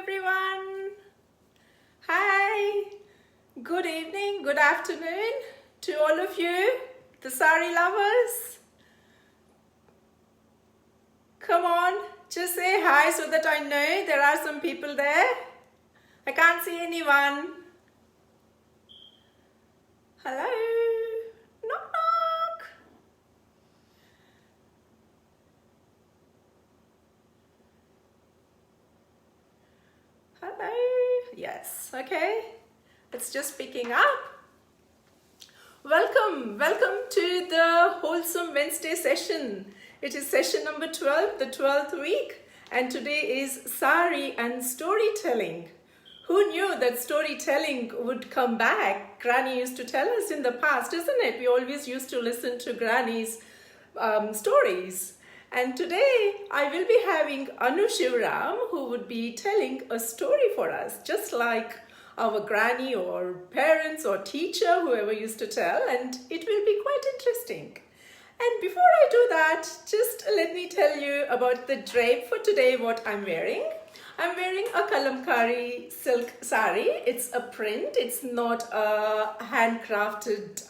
everyone. Hi. Good evening, good afternoon to all of you, the sari lovers. Come on, just say hi so that I know there are some people there. I can't see anyone. Hello. Knock knock. Hello. Yes, okay. It's just picking up. Welcome to the Wholesome Wednesday session. It is session number 12, the 12th week, and today is Saree and storytelling. Who knew that storytelling would come back? Granny used to tell us in the past, isn't it? We always used to listen to Granny's stories. And today I will be having Anu Shivaram, who would be telling a story for us, just like our granny or parents or teacher, whoever used to tell, and it will be quite interesting. And before I do that, just let me tell you about the drape for today, what I'm wearing. I'm wearing a kalamkari silk sari. It's a print. It's not a handcrafted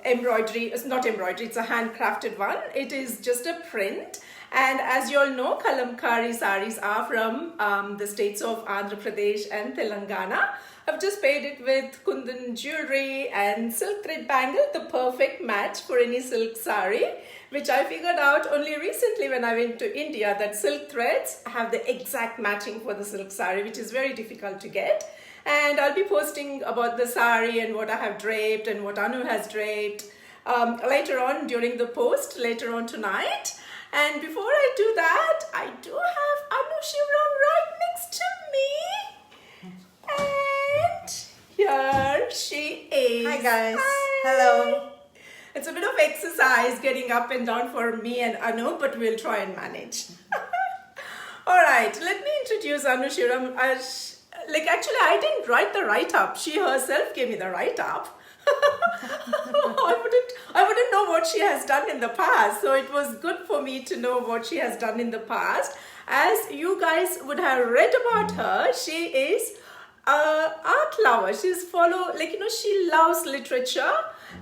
embroidery. It's not embroidery. It's a handcrafted one. It is just a print. And as you all know, kalamkari saris are from the states of Andhra Pradesh and Telangana. I've just paired it with kundan jewelry and silk thread bangle, the perfect match for any silk sari, which I figured out only recently when I went to India, that silk threads have the exact matching for the silk sari, which is very difficult to get. And I'll be posting about the sari and what I have draped and what Anu has draped later on during the post, later on tonight. And before I do that, I do have Anu Shivaram right next to me. And here she is. Hi guys. Hi. Hello. It's a bit of exercise getting up and down for me and Anu, but we'll try and manage. All right, let me introduce Anu Shivaram. Actually, I didn't write the write-up. She herself gave me the write-up. I wouldn't know what she has done in the past, so it was good for me to know what she has done in the past. As you guys would have read about her, she is an art lover. She loves literature,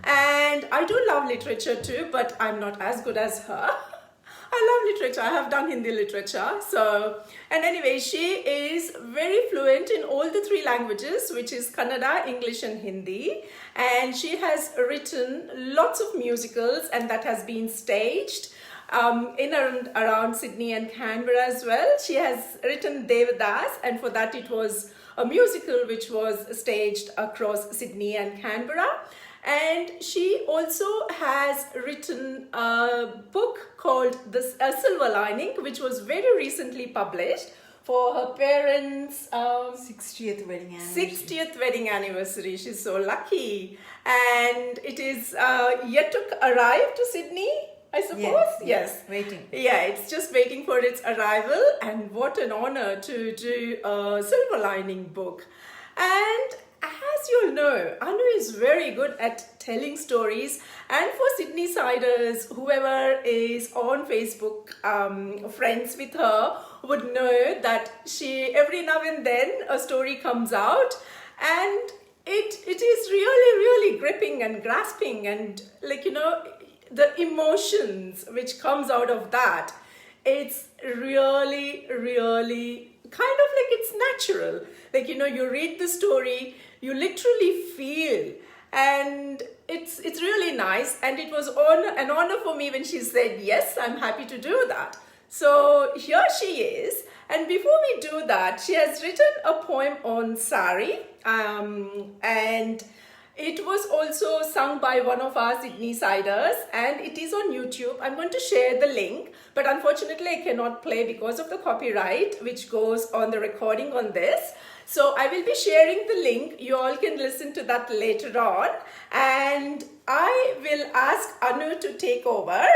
and I do love literature too, but I'm not as good as her. I love literature. I have done Hindi literature. And anyway, she is very fluent in all the three languages, which is Kannada, English and Hindi. And she has written lots of musicals, and that has been staged in and around Sydney and Canberra as well. She has written Devadas, and for that it was a musical which was staged across Sydney and Canberra. And she also has written a book called A Silver Lining, which was very recently published for her parents' 60th wedding anniversary. 60th wedding anniversary. She's so lucky. And it is yet to arrive to Sydney, I suppose. Yes. Waiting. Yeah, it's just waiting for its arrival. And what an honor to do a Silver Lining book. And as you'll know, Anu is very good at telling stories, and for Sydney siders, whoever is on Facebook friends with her would know that she, every now and then, a story comes out, and it is really gripping and grasping, and the emotions which comes out of that, it's really kind of like it's natural. You read the story, you literally feel, and it's really nice. And it was an honor for me when she said, yes, I'm happy to do that. So here she is. And before we do that, she has written a poem on sari, and it was also sung by one of our Sydney siders, and it is on YouTube. I'm going to share the link, but unfortunately I cannot play because of the copyright which goes on the recording on this. So I will be sharing the link. You all can listen to that later on, and I will ask Anu to take over,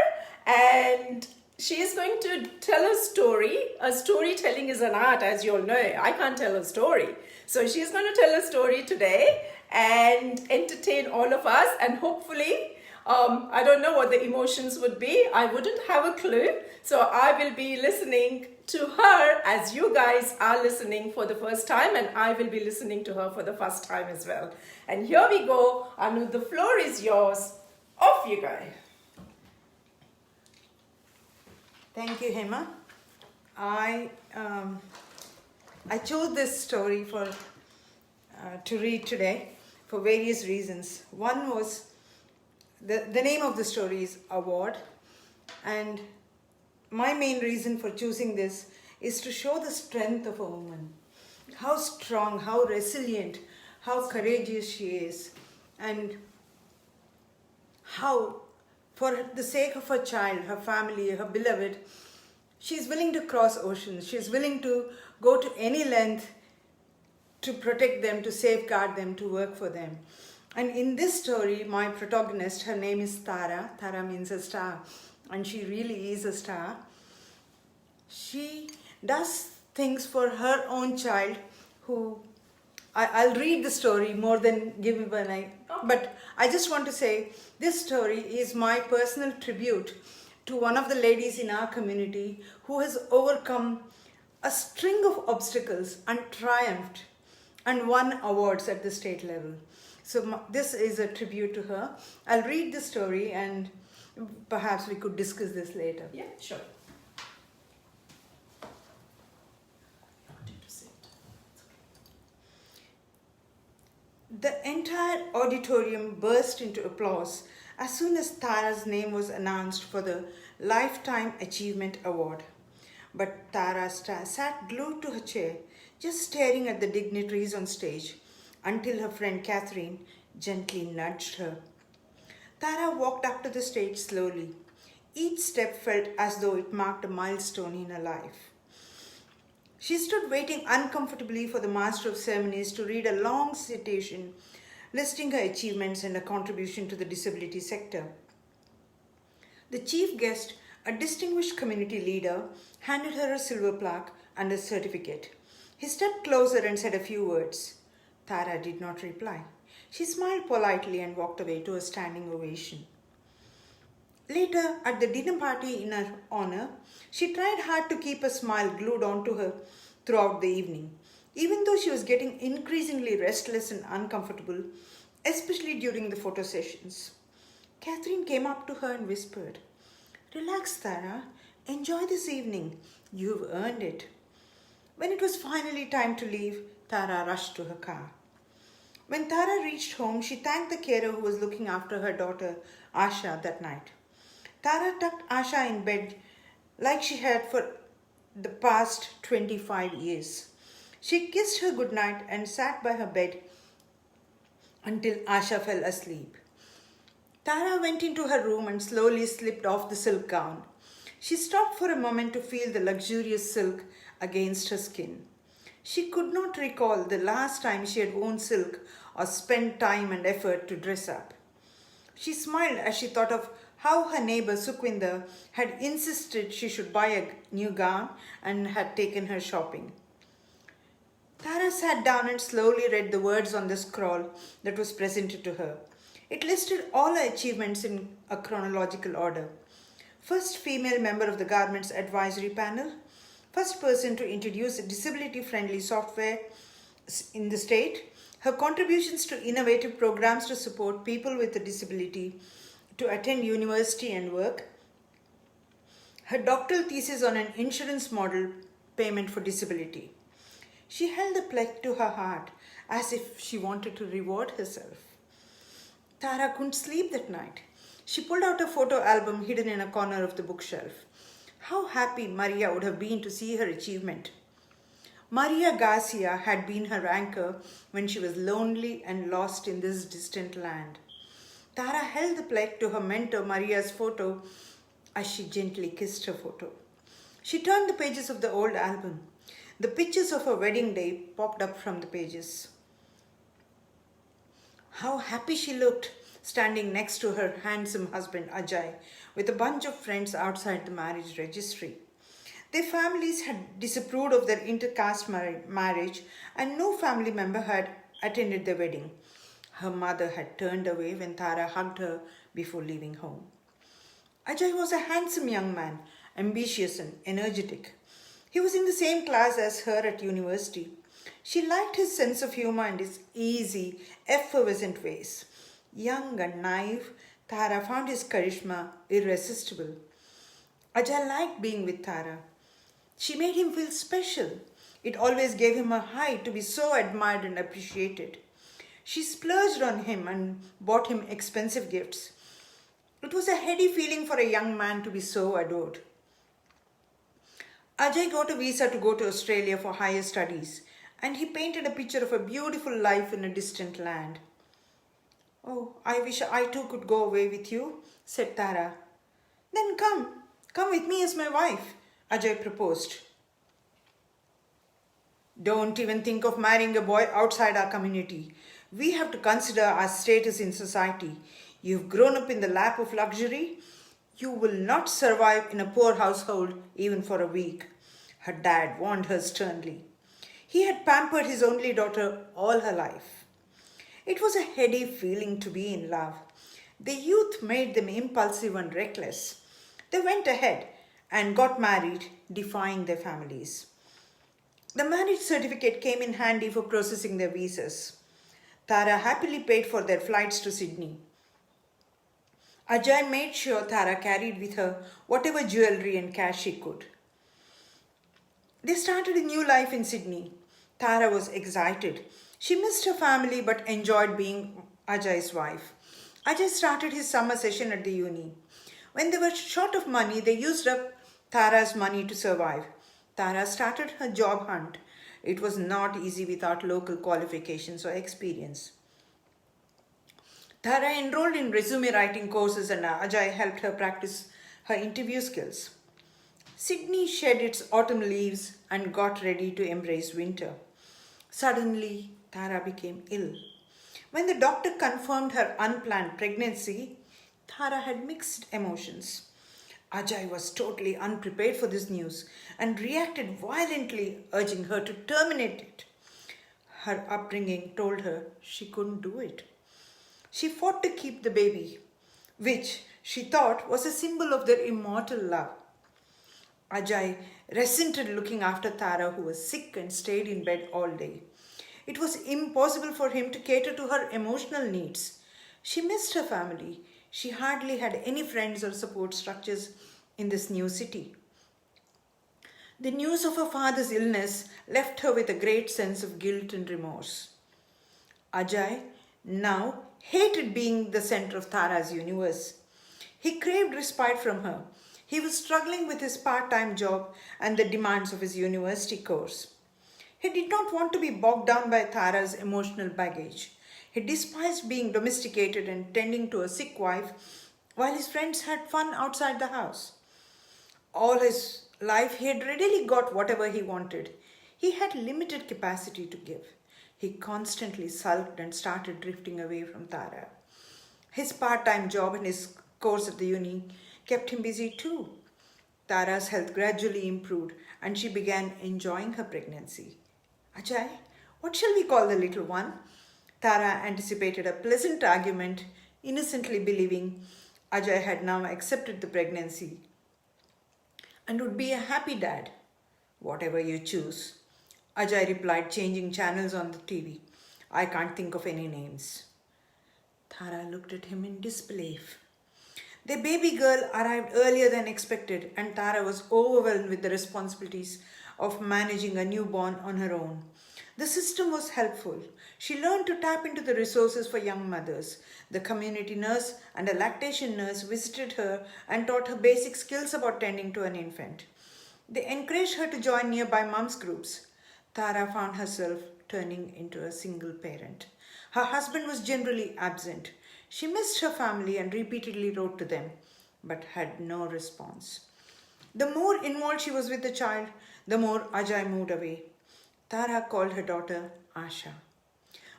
and she is going to tell a story. Storytelling is an art, as you all know. I can't tell a story. So she's going to tell a story today and entertain all of us, and hopefully I don't know what the emotions would be. I wouldn't have a clue. So I will be listening to her as you guys are listening for the first time, and I will be listening to her for the first time as well. And here we go. Anu, the floor is yours. Off you go. Thank you, Hema. I chose this story for to read today for various reasons. One was the name of the story is Award, and my main reason for choosing this is to show the strength of a woman, how strong, how resilient, how courageous she is, and how, for the sake of her child, her family, her beloved, she's willing to cross oceans. She's willing to go to any length to protect them, to safeguard them, to work for them. And in this story, my protagonist, her name is Tara. Tara means a star, and she really is a star. She does things for her own child who, I'll read the story more than give an but I just want to say this story is my personal tribute to one of the ladies in our community who has overcome a string of obstacles and triumphed and won awards at the state level. So this is a tribute to her. I'll read the story and perhaps we could discuss this later. Yeah, sure. The entire auditorium burst into applause as soon as Tara's name was announced for the Lifetime Achievement Award. But Tara sat glued to her chair, just staring at the dignitaries on stage, until her friend Catherine gently nudged her. Tara walked up to the stage slowly. Each step felt as though it marked a milestone in her life. She stood waiting uncomfortably for the master of ceremonies to read a long citation listing her achievements and her contribution to the disability sector. The chief guest, a distinguished community leader, handed her a silver plaque and a certificate. He stepped closer and said a few words. Tara did not reply. She smiled politely and walked away to a standing ovation. Later, at the dinner party in her honor, she tried hard to keep a smile glued onto her throughout the evening, even though she was getting increasingly restless and uncomfortable, especially during the photo sessions. Catherine came up to her and whispered, "Relax, Tara. Enjoy this evening. You've earned it." When it was finally time to leave, Tara rushed to her car. When Tara reached home, she thanked the carer who was looking after her daughter, Asha, that night. Tara tucked Asha in bed like she had for the past 25 years. She kissed her goodnight and sat by her bed until Asha fell asleep. Tara went into her room and slowly slipped off the silk gown. She stopped for a moment to feel the luxurious silk against her skin. She could not recall the last time she had worn silk or spent time and effort to dress up. She smiled as she thought of how her neighbor Sukhwinder had insisted she should buy a new gown and had taken her shopping. Tara sat down and slowly read the words on the scroll that was presented to her. It listed all her achievements in a chronological order. First female member of the Garments Advisory Panel, first person to introduce disability-friendly software in the state, her contributions to innovative programs to support people with a disability to attend university and work, her doctoral thesis on an insurance model payment for disability. She held the plaque to her heart as if she wanted to reward herself. Tara couldn't sleep that night. She pulled out a photo album hidden in a corner of the bookshelf. How happy Maria would have been to see her achievement. Maria Garcia had been her anchor when she was lonely and lost in this distant land. Tara held the plaque to her mentor Maria's photo as she gently kissed her photo. She turned the pages of the old album. The pictures of her wedding day popped up from the pages. How happy she looked, standing next to her handsome husband Ajay, with a bunch of friends outside the marriage registry. Their families had disapproved of their intercaste marriage, and no family member had attended the wedding. Her mother had turned away when Tara hugged her before leaving home. Ajay was a handsome young man, ambitious and energetic. He was in the same class as her at university. She liked his sense of humor and his easy, effervescent ways. Young and naive, Tara found his charisma irresistible. Ajay liked being with Tara. She made him feel special. It always gave him a high to be so admired and appreciated. She splurged on him and bought him expensive gifts. It was a heady feeling for a young man to be so adored. Ajay got a visa to go to Australia for higher studies, and he painted a picture of a beautiful life in a distant land. "Oh, I wish I too could go away with you," said Tara. "Then come with me as my wife," Ajay proposed. "Don't even think of marrying a boy outside our community. We have to consider our status in society. You've grown up in the lap of luxury. You will not survive in a poor household even for a week," her dad warned her sternly. He had pampered his only daughter all her life. It was a heady feeling to be in love. The youth made them impulsive and reckless. They went ahead and got married, defying their families. The marriage certificate came in handy for processing their visas. Tara happily paid for their flights to Sydney. Ajay made sure Tara carried with her whatever jewelry and cash she could. They started a new life in Sydney. Tara was excited. She missed her family but enjoyed being Ajay's wife. Ajay started his summer session at the uni. When they were short of money, they used up Tara's money to survive. Tara started her job hunt. It was not easy without local qualifications or experience. Tara enrolled in resume writing courses and Ajay helped her practice her interview skills. Sydney shed its autumn leaves and got ready to embrace winter. Suddenly, Tara became ill. When the doctor confirmed her unplanned pregnancy, Tara had mixed emotions. Ajay was totally unprepared for this news and reacted violently, urging her to terminate it. Her upbringing told her she couldn't do it. She fought to keep the baby, which she thought was a symbol of their immortal love. Ajay resented looking after Tara, who was sick and stayed in bed all day. It was impossible for him to cater to her emotional needs. She missed her family. She hardly had any friends or support structures in this new city. The news of her father's illness left her with a great sense of guilt and remorse. Ajay now hated being the center of Tara's universe. He craved respite from her. He was struggling with his part-time job and the demands of his university course. He did not want to be bogged down by Tara's emotional baggage. He despised being domesticated and tending to a sick wife while his friends had fun outside the house. All his life he had readily got whatever he wanted. He had limited capacity to give. He constantly sulked and started drifting away from Tara. His part-time job and his course at the uni kept him busy too. Tara's health gradually improved and she began enjoying her pregnancy. "Ajay, what shall we call the little one?" Tara anticipated a pleasant argument, innocently believing Ajay had now accepted the pregnancy and would be a happy dad. "Whatever you choose," Ajay replied, changing channels on the TV. "I can't think of any names." Tara looked at him in disbelief. The baby girl arrived earlier than expected, and Tara was overwhelmed with the responsibilities of managing a newborn on her own. The system was helpful. She learned to tap into the resources for young mothers. The community nurse and a lactation nurse visited her and taught her basic skills about tending to an infant. They encouraged her to join nearby mums groups. Tara found herself turning into a single parent. Her husband was generally absent. She missed her family and repeatedly wrote to them, but had no response. The more involved she was with the child, the more Ajay moved away. Tara called her daughter Asha.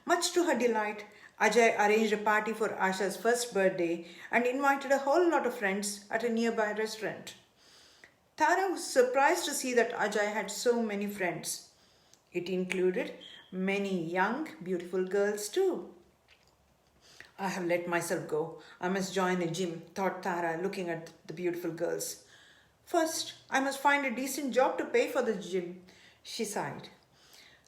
Much to her delight, Ajay arranged a party for Asha's first birthday and invited a whole lot of friends at a nearby restaurant. Tara was surprised to see that Ajay had so many friends. It included many young, beautiful girls too. I have let myself go. I must join a gym, thought Tara, looking at the beautiful girls. First, I must find a decent job to pay for the gym, she sighed.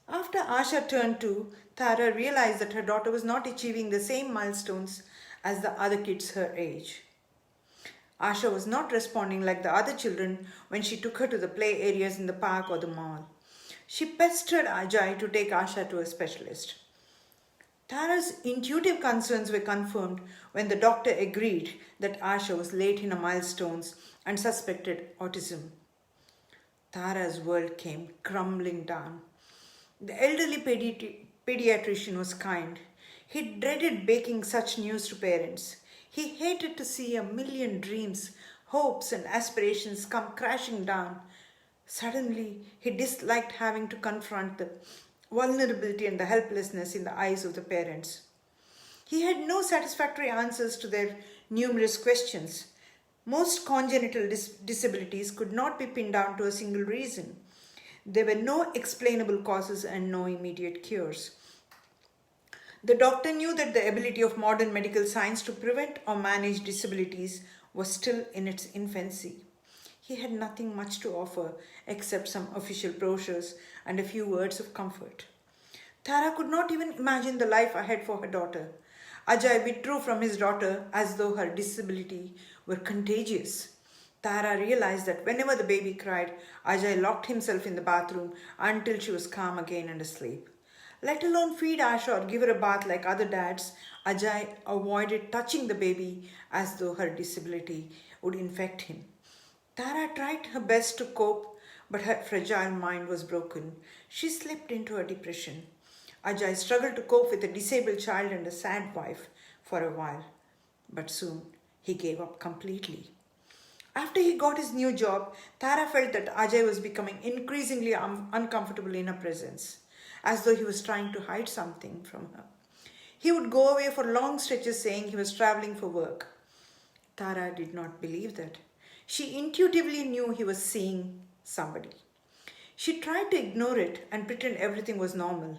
After Asha turned two, Tara realized that her daughter was not achieving the same milestones as the other kids her age. Asha was not responding like the other children when she took her to the play areas in the park or the mall. She pestered Ajay to take Asha to a specialist. Tara's intuitive concerns were confirmed when the doctor agreed that Asha was late in her milestones and suspected autism. Tara's world came crumbling down. The elderly pediatrician was kind. He dreaded breaking such news to parents. He hated to see a million dreams, hopes, and aspirations come crashing down. Suddenly, he disliked having to confront the vulnerability and the helplessness in the eyes of the parents. He had no satisfactory answers to their numerous questions. Most congenital disabilities could not be pinned down to a single reason. There were no explainable causes and no immediate cures. The doctor knew that the ability of modern medical science to prevent or manage disabilities was still in its infancy. He had nothing much to offer except some official brochures and a few words of comfort. Tara could not even imagine the life ahead for her daughter. Ajay withdrew from his daughter as though her disability were contagious. Tara realized that whenever the baby cried, Ajay locked himself in the bathroom until she was calm again and asleep. Let alone feed Asha or give her a bath like other dads, Ajay avoided touching the baby as though her disability would infect him. Tara tried her best to cope, but her fragile mind was broken. She slipped into a depression. Ajay struggled to cope with a disabled child and a sad wife for a while, but soon he gave up completely. After he got his new job, Tara felt that Ajay was becoming increasingly uncomfortable in her presence, as though he was trying to hide something from her. He would go away for long stretches saying he was traveling for work. Tara did not believe that. She intuitively knew he was seeing somebody. She tried to ignore it and pretend everything was normal.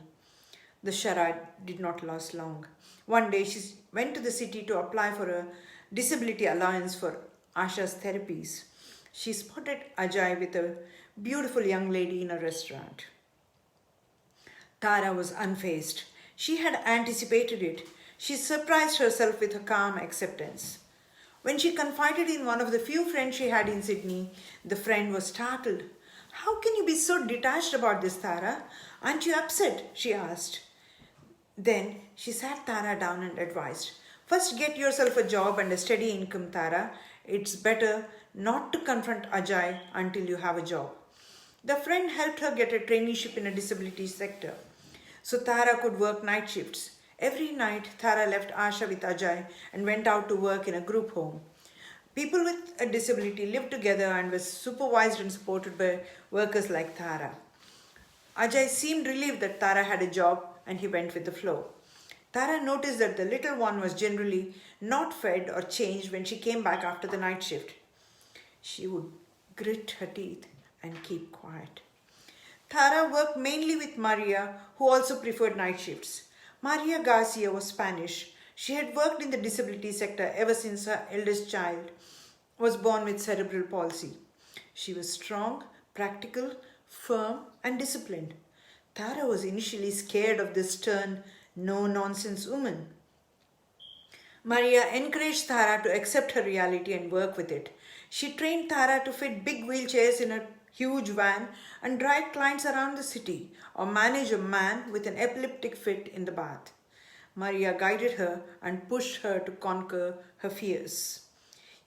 The charade did not last long. One day she went to the city to apply for a disability allowance for Asha's therapies. She spotted Ajay with a beautiful young lady in a restaurant. Tara was unfazed. She had anticipated it. She surprised herself with her calm acceptance. When she confided in one of the few friends she had in Sydney, the friend was startled. "How can you be so detached about this, Tara? Aren't you upset?" she asked. Then she sat Tara down and advised, "First get yourself a job and a steady income, Tara. It's better not to confront Ajay until you have a job." The friend helped her get a traineeship in a disability sector, so Tara could work night shifts. Every night, Tara left Asha with Ajay and went out to work in a group home. People with a disability lived together and were supervised and supported by workers like Tara. Ajay seemed relieved that Tara had a job and he went with the flow. Tara noticed that the little one was generally not fed or changed when she came back after the night shift. She would grit her teeth and keep quiet. Tara worked mainly with Maria, who also preferred night shifts. Maria Garcia was Spanish. She had worked in the disability sector ever since her eldest child was born with cerebral palsy. She was strong, practical, firm, and disciplined. Tara was initially scared of this stern, no-nonsense woman. Maria encouraged Tara to accept her reality and work with it. She trained Tara to fit big wheelchairs in a huge van and drive clients around the city or manage a man with an epileptic fit in the bath. Maria guided her and pushed her to conquer her fears.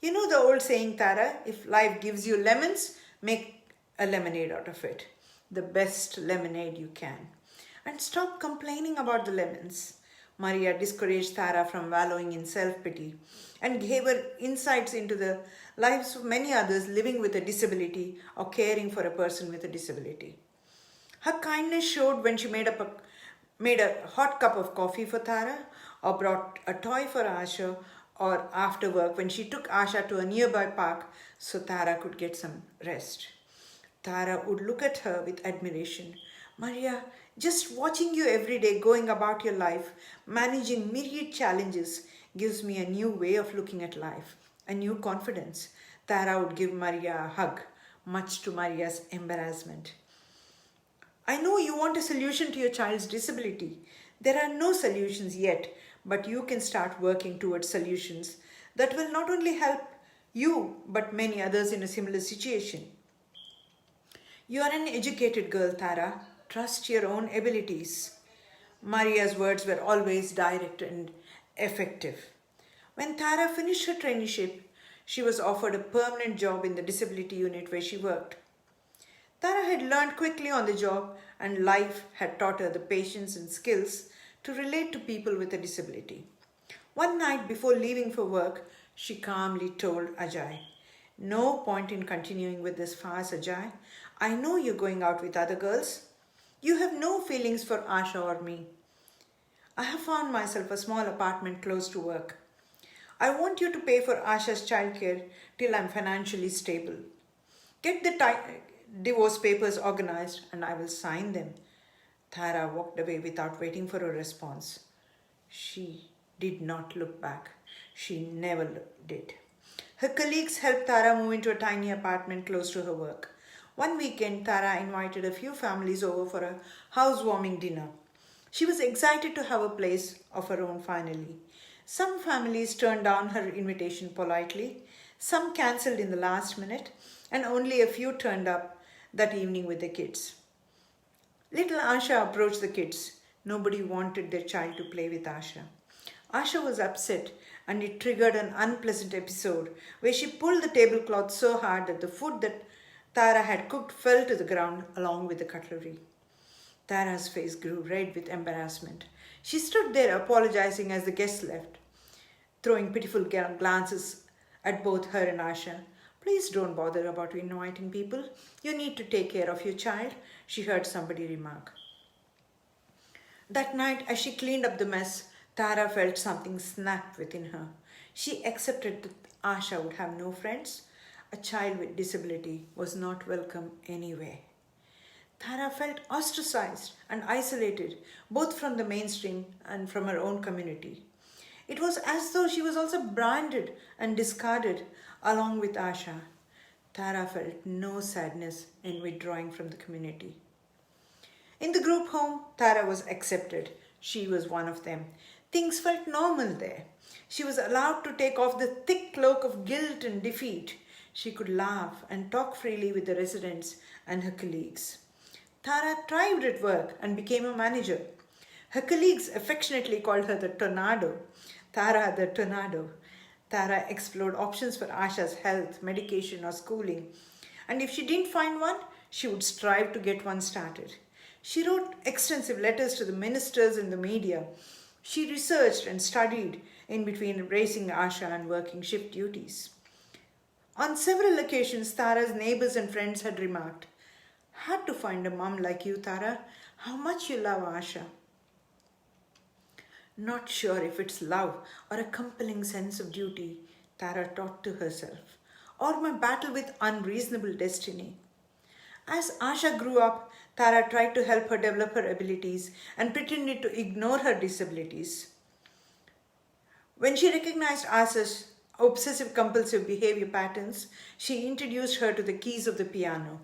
You know the old saying, Tara, if life gives you lemons, make a lemonade out of it. The best lemonade you can. And stop complaining about the lemons. Maria discouraged Tara from wallowing in self-pity and gave her insights into the lives of many others living with a disability or caring for a person with a disability. Her kindness showed when she made a hot cup of coffee for Tara or brought a toy for Asha, or after work when she took Asha to a nearby park so Tara could get some rest. Tara would look at her with admiration. Maria, just watching you every day going about your life, managing myriad challenges, gives me a new way of looking at life, a new confidence. Tara would give Maria a hug, much to Maria's embarrassment. I know you want a solution to your child's disability. There are no solutions yet, but you can start working towards solutions that will not only help you but many others in a similar situation. You are an educated girl, Tara. Trust your own abilities. Maria's words were always direct and effective. When Tara finished her traineeship, she was offered a permanent job in the disability unit where she worked. Tara had learned quickly on the job, and life had taught her the patience and skills to relate to people with a disability. One night before leaving for work, she calmly told Ajay, "No point in continuing with this farce, Ajay. I know you're going out with other girls. You have no feelings for Asha or me. I have found myself a small apartment close to work. I want you to pay for Asha's childcare till I'm financially stable. Get the divorce papers organized and I will sign them." Tara walked away without waiting for a response. She did not look back. She never did. Her colleagues helped Tara move into a tiny apartment close to her work. One weekend, Tara invited a few families over for a housewarming dinner. She was excited to have a place of her own finally. Some families turned down her invitation politely, some cancelled in the last minute, and only a few turned up that evening with their kids. Little Asha approached the kids. Nobody wanted their child to play with Asha. Asha was upset, and it triggered an unpleasant episode where she pulled the tablecloth so hard that the food that Tara had cooked fell to the ground along with the cutlery. Tara's face grew red with embarrassment. She stood there apologizing as the guests left, throwing pitiful glances at both her and Asha. "Please don't bother about inviting people. You need to take care of your child," she heard somebody remark. That night, as she cleaned up the mess, Tara felt something snap within her. She accepted that Asha would have no friends. A child with disability was not welcome anywhere. Tara felt ostracized and isolated, both from the mainstream and from her own community. It was as though she was also branded and discarded along with Asha. Tara felt no sadness in withdrawing from the community. In the group home, Tara was accepted. She was one of them. Things felt normal there. She was allowed to take off the thick cloak of guilt and defeat. She could laugh and talk freely with the residents and her colleagues. Tara thrived at work and became a manager. Her colleagues affectionately called her the Tornado. Tara the Tornado. Tara explored options for Asha's health, medication, or schooling. And if she didn't find one, she would strive to get one started. She wrote extensive letters to the ministers and the media. She researched and studied in between raising Asha and working shift duties. On several occasions, Tara's neighbors and friends had remarked, "Hard to find a mom like you, Tara. How much you love Asha." Not sure if it's love or a compelling sense of duty, Tara thought to herself, or my battle with unreasonable destiny. As Asha grew up, Tara tried to help her develop her abilities and pretended to ignore her disabilities. When she recognized Asha's obsessive compulsive behavior patterns, she introduced her to the keys of the piano.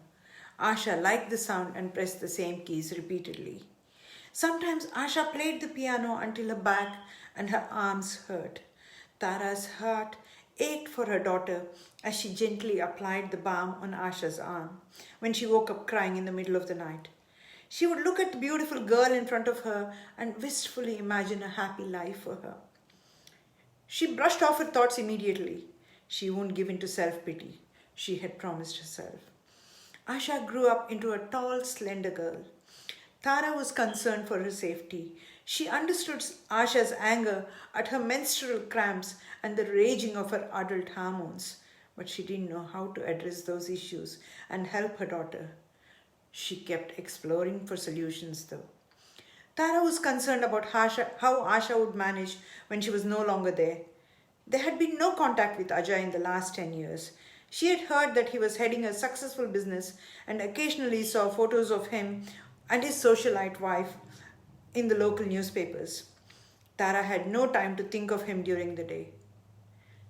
Asha liked the sound and pressed the same keys repeatedly. Sometimes Asha played the piano until her back and her arms hurt. Tara's heart ached for her daughter as she gently applied the balm on Asha's arm when she woke up crying in the middle of the night. She would look at the beautiful girl in front of her and wistfully imagine a happy life for her. She brushed off her thoughts immediately. She won't give in to self-pity, she had promised herself. Asha grew up into a tall, slender girl. Tara was concerned for her safety. She understood Asha's anger at her menstrual cramps and the raging of her adult hormones, but she didn't know how to address those issues and help her daughter. She kept exploring for solutions though. Tara was concerned about how Asha would manage when she was no longer there. There had been no contact with Ajay in the last 10 years. She had heard that he was heading a successful business and occasionally saw photos of him and his socialite wife in the local newspapers. Tara had no time to think of him during the day.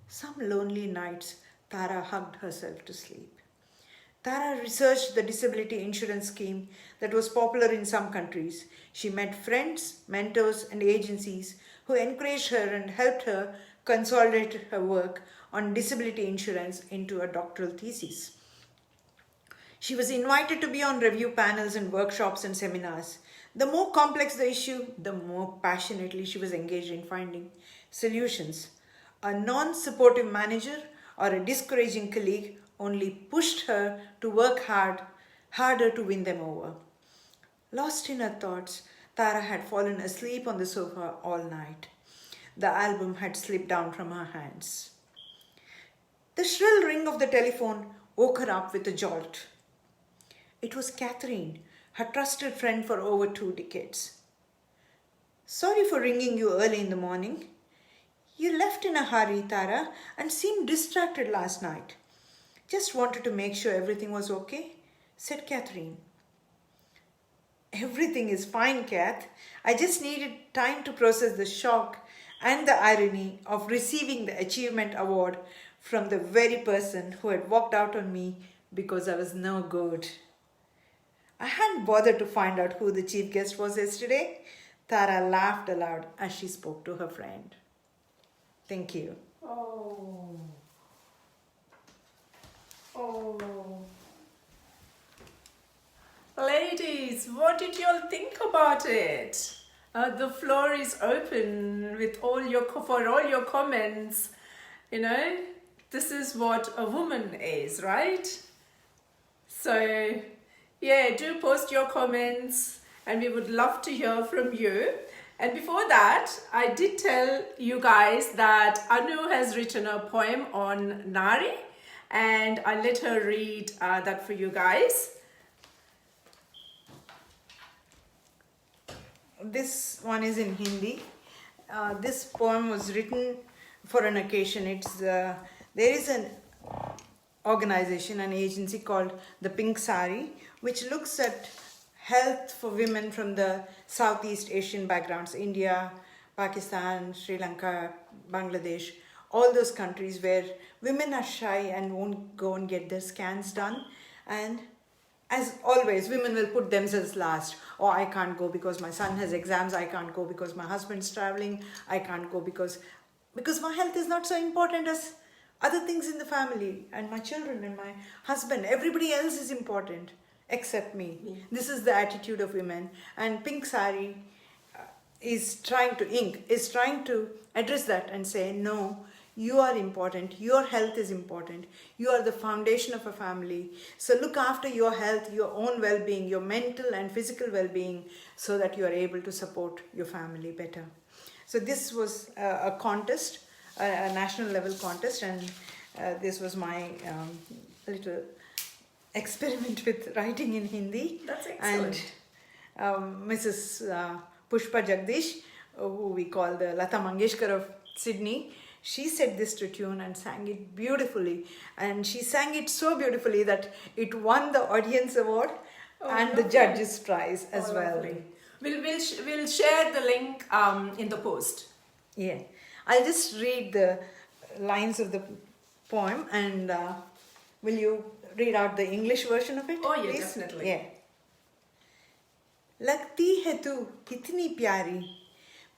Some lonely nights, Tara hugged herself to sleep. Tara researched the disability insurance scheme that was popular in some countries. She met friends, mentors, and agencies who encouraged her and helped her consolidate her work on disability insurance into a doctoral thesis. She was invited to be on review panels and workshops and seminars. The more complex the issue, the more passionately she was engaged in finding solutions. A non-supportive manager or a discouraging colleague only pushed her to work harder to win them over. Lost in her thoughts, Tara had fallen asleep on the sofa all night. The album had slipped down from her hands. The shrill ring of the telephone woke her up with a jolt. It was Catherine, her trusted friend for over 2 decades. Sorry for ringing you early in the morning. You left in a hurry, Tara, and seemed distracted last night. Just wanted to make sure everything was okay, said Catherine. Everything is fine, Kath. I just needed time to process the shock and the irony of receiving the achievement award from the very person who had walked out on me because I was no good. I hadn't bothered to find out who the chief guest was yesterday. Tara laughed aloud as she spoke to her friend. Thank you. Oh. Oh. Ladies, what did you all think about it? The floor is open with for all your comments. You know, this is what a woman is, right? So, yeah, do post your comments and we would love to hear from you. And before that, I did tell you guys that Anu has written a poem on Nari, and I'll let her read that for you guys. This one is in Hindi. This poem was written for an occasion. There is an organization, an agency called the Pink Sari, which looks at health for women from the Southeast Asian backgrounds, India, Pakistan, Sri Lanka, Bangladesh, all those countries where women are shy and won't go and get their scans done. And as always, women will put themselves last. Oh, I can't go because my son has exams. I can't go because my husband's traveling. I can't go because my health is not so important as other things in the family and my children and my husband. Everybody else is important except me. Yeah. This is the attitude of women. And Pink Sari is trying to address that and say, no, you are important. Your health is important. You are the foundation of a family. So look after your health, your own well-being, your mental and physical well-being, so that you are able to support your family better. So this was a contest, a national level contest, and this was my little experiment with writing in Hindi. That's excellent. And Mrs. Pushpa Jagdish, who we call the Lata Mangeshkar of Sydney, she set this to tune and sang it beautifully. And she sang it so beautifully that it won the audience award and lovely. The judges prize as well. Lovely. We'll share the link in the post. Yeah. I'll just read the lines of the poem, and will you read out the English version of it? Oh yeah, please? Definitely. Yeah. लगती है तू कितनी प्यारी,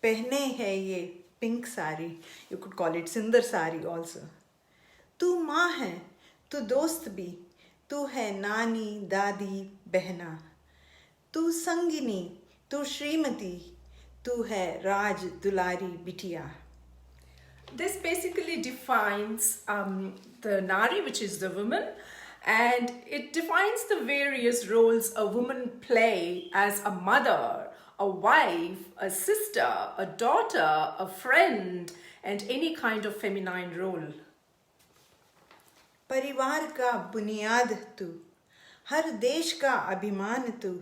पहने है ये pink sari. You could call it Sindar Sari also. तू माँ है, तू दोस्त भी, तू है नानी, दादी, बहना. तू संगिनी, तू श्रीमती, तू है राज दुलारी बिटिया. This basically defines the Nari, which is the woman, and it defines the various roles a woman play as a mother, a wife, a sister, a daughter, a friend, and any kind of feminine role. परिवार का बुनियाद तू, हर देश का अभिमान तू,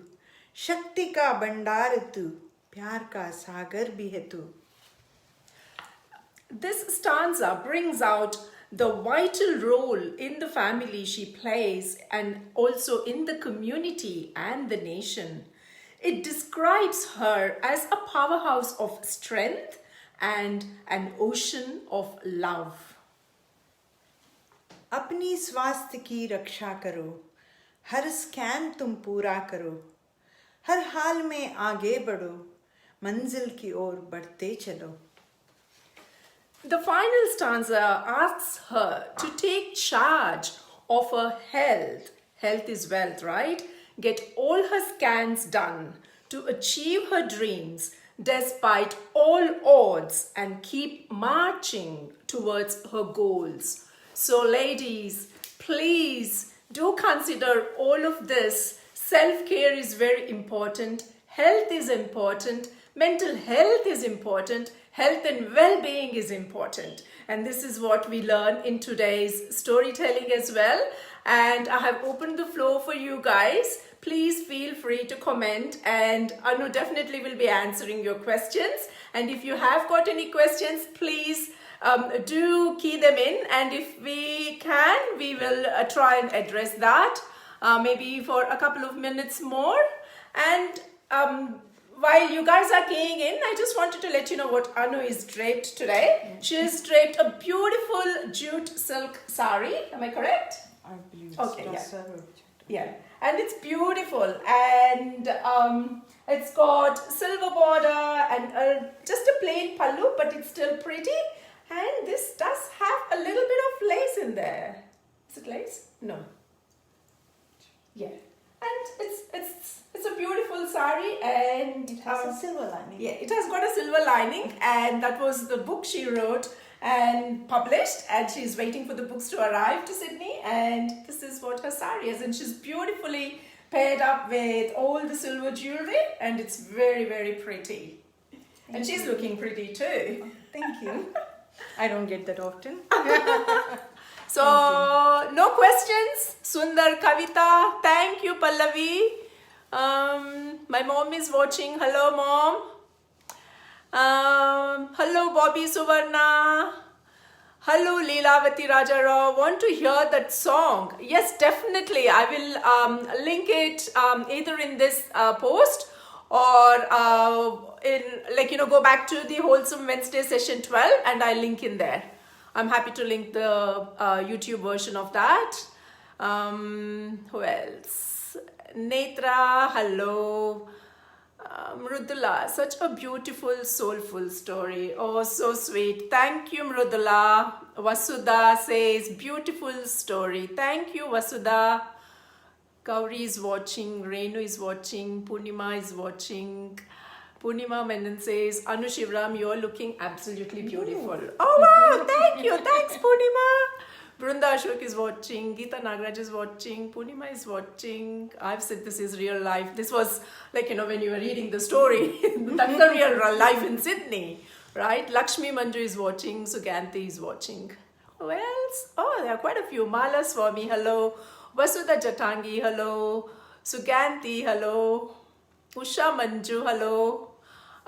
शक्ति का भंडार तू, प्यार का सागर भी है तू. This stanza brings out the vital role in the family she plays and also in the community and the nation. It describes her as a powerhouse of strength and an ocean of love. अपनी स्वास्थ्य की रक्षा करो, हर scan तुम पूरा करो, हर हाल में आगे बढ़ो, मंजिल की ओर बढ़ते चलो. The final stanza asks her to take charge of her health. Health is wealth, right? Get all her scans done to achieve her dreams despite all odds and keep marching towards her goals. So ladies, please do consider all of this. Self-care is very important. Health is important. Mental health is important. Health and well-being is important. And this is what we learn in today's storytelling as well. And I have opened the floor for you guys. Please feel free to comment, and Anu definitely will be answering your questions. And if you have got any questions, please do key them in, and if we can, we will try and address that maybe for a couple of minutes more. And while you guys are keying in, I just wanted to let you know what Anu is draped today. She is draped a beautiful jute silk sari. Am I correct? I believe Okay, yeah. Saree. Yeah, and it's beautiful, and it's got silver border and just a plain pallu, but it's still pretty. And this does have a little bit of lace in there. Is it lace? No. Yeah, and it's a beautiful sari, and It has a silver lining. yeah, it has got a silver lining, and that was the book she wrote and published, and she's waiting for the books to arrive to Sydney, and this is what her sari is, and she's beautifully paired up with all the silver jewelry, and it's very, very pretty. And she's looking pretty too. Thank you. I don't get that often. So, no questions. Sundar Kavita. Thank you, Pallavi. My mom is watching. Hello, mom. Hello, Bobby Suvarna. Hello, Leelavati Rajarao. Want to hear that song? Yes, definitely. I will link it either in this post or go back to the Wholesome Wednesday session 12, and I'll link in there. I'm happy to link the YouTube version of that. Who else? Netra, hello. Mrudula, such a beautiful, soulful story. Oh, so sweet. Thank you, Mrudula. Vasudha says, beautiful story. Thank you, Vasudha. Gauri is watching, Renu is watching, Purnima is watching. Purnima Menon says, Anu Shivaram, you're looking absolutely beautiful. Oh wow, thank you. Thanks, Purnima. Brunda Ashok is watching, Geeta Nagraj is watching, Purnima is watching. I've said this is real life. This was when you were reading the story. That's the real life in Sydney, right? Lakshmi Manju is watching, Suganti is watching. Who else? Oh, there are quite a few. Mala Swami, hello. Vasudha Jatangi, hello. Suganti, hello. Usha Manju, hello.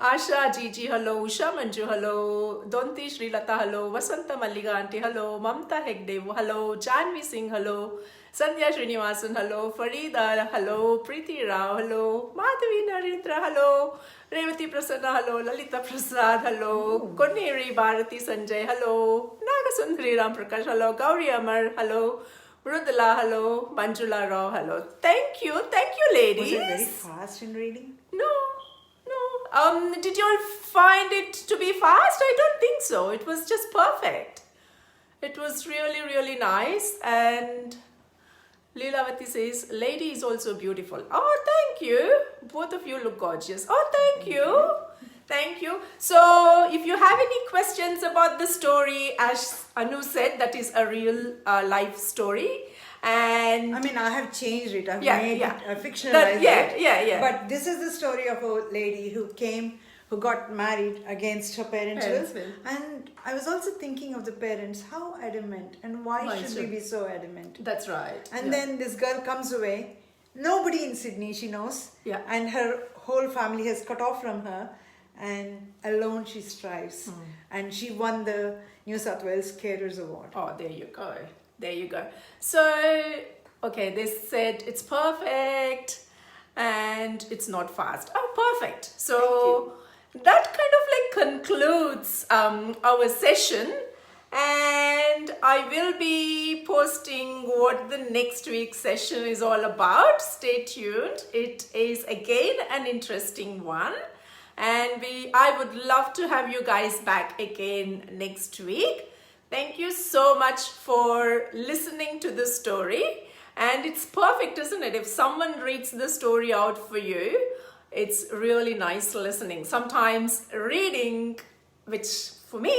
Asha Gigi, hello. Usha Manju, hello. Donti Srilata, hello. Vasanta Malliga Auntie, hello. Mamta Hegdev, hello. Janvi Singh, hello. Sandhya Srinivasan, hello. Farida, hello. Preeti Rao, hello. Madhavi Narendra, hello. Revati Prasanna, hello. Lalita Prasad, hello. Konneri Bharati Sanjay, hello. Nagasundari Ram Prakash, hello. Gauri Amar, hello. Mrudula, hello. Manjula Rao, hello. Thank you, ladies. Was it very fast in reading? No. Did you all find it to be fast? I don't think so. It was just perfect. It was really, really nice. And Leelavati says, lady is also beautiful. Oh, thank you. Both of you look gorgeous. Oh, thank you. Thank you. So, if you have any questions about the story, as Anu said, that is a real life story. And I mean, I have changed it. I've made it, fictionalized it. Yeah. But this is the story of a lady who got married against her parents' will. And I was also thinking of the parents, how adamant, and why should we be so adamant? That's right. And then this girl comes away. Nobody in Sydney she knows. Yeah. And her whole family has cut off from her. And alone she strives. And she won the New South Wales Carers Award. Oh, there you go. So, okay, they said it's perfect. And and it's not fast. Oh, perfect. So that kind of like concludes our session, and I will be posting what the next week's session is all about. Stay tuned. It is again an interesting one, and I would love to have you guys back again next week. Thank you so much for listening to the story. And it's perfect, isn't it? If someone reads the story out for you, it's really nice listening. Sometimes reading, which for me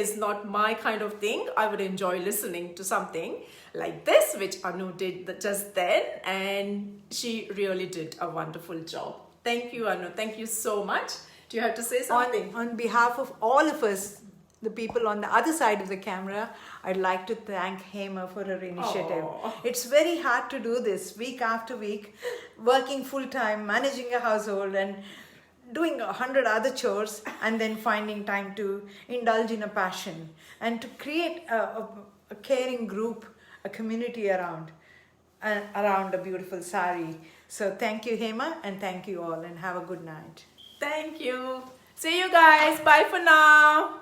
is not my kind of thing, I would enjoy listening to something like this, which Anu did just then, and she really did a wonderful job. Thank you, Anu. Thank you so much. Do you have to say something? On behalf of all of us, the people on the other side of the camera, I'd like to thank Hema for her initiative. Aww. It's very hard to do this week after week, working full time, managing a household and doing 100 other chores, and then finding time to indulge in a passion and to create a caring group, a community around a beautiful sari. So thank you, Hema, and thank you all, and have a good night. Thank you. See you guys. Bye for now.